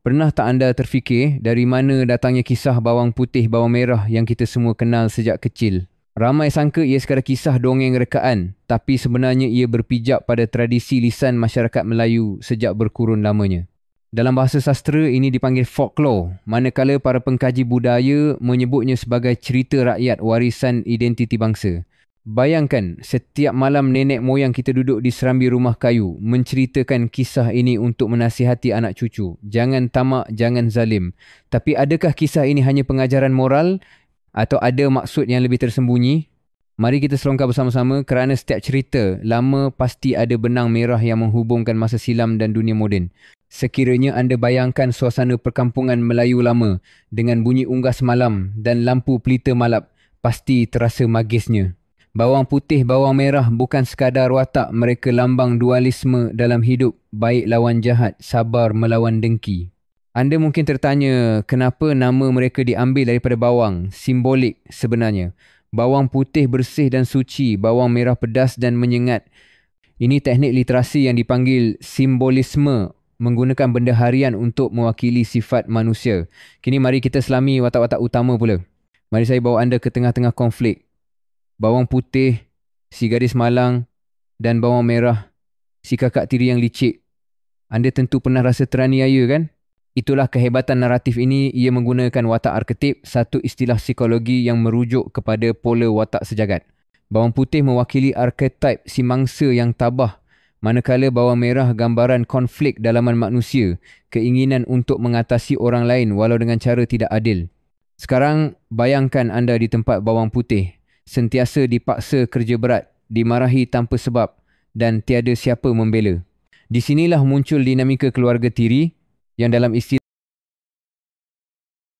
Pernah tak anda terfikir dari mana datangnya kisah bawang putih, bawang merah yang kita semua kenal sejak kecil? Ramai sangka ia sekadar kisah dongeng rekaan, tapi sebenarnya ia berpijak pada tradisi lisan masyarakat Melayu sejak berkurun lamanya. Dalam bahasa sastera ini dipanggil folklore, manakala para pengkaji budaya menyebutnya sebagai cerita rakyat warisan identiti bangsa. Bayangkan setiap malam nenek moyang kita duduk di serambi rumah kayu menceritakan kisah ini untuk menasihati anak cucu. Jangan tamak, jangan zalim. Tapi adakah kisah ini hanya pengajaran moral atau ada maksud yang lebih tersembunyi? Mari kita selongkar bersama-sama kerana setiap cerita lama pasti ada benang merah yang menghubungkan masa silam dan dunia moden. Sekiranya anda bayangkan suasana perkampungan Melayu lama dengan bunyi unggas malam dan lampu pelita malap, pasti terasa magisnya. Bawang putih, bawang merah bukan sekadar watak, mereka lambang dualisme dalam hidup, baik lawan jahat, sabar melawan dengki. Anda mungkin tertanya kenapa nama mereka diambil daripada bawang, simbolik sebenarnya. Bawang putih bersih dan suci, bawang merah pedas dan menyengat. Ini teknik literasi yang dipanggil simbolisme, menggunakan benda harian untuk mewakili sifat manusia. Kini mari kita selami watak-watak utama pula. Mari saya bawa anda ke tengah-tengah konflik. Bawang putih, si gadis malang dan bawang merah, si kakak tiri yang licik. Anda tentu pernah rasa teraniaya kan? Itulah kehebatan naratif ini, ia menggunakan watak arketip, satu istilah psikologi yang merujuk kepada pola watak sejagat. Bawang putih mewakili arketip si mangsa yang tabah, manakala bawang merah gambaran konflik dalaman manusia, keinginan untuk mengatasi orang lain walau dengan cara tidak adil. Sekarang bayangkan anda di tempat bawang putih. Sentiasa dipaksa kerja berat, dimarahi tanpa sebab dan tiada siapa membela. Di sinilah muncul dinamika keluarga tiri yang dalam istilah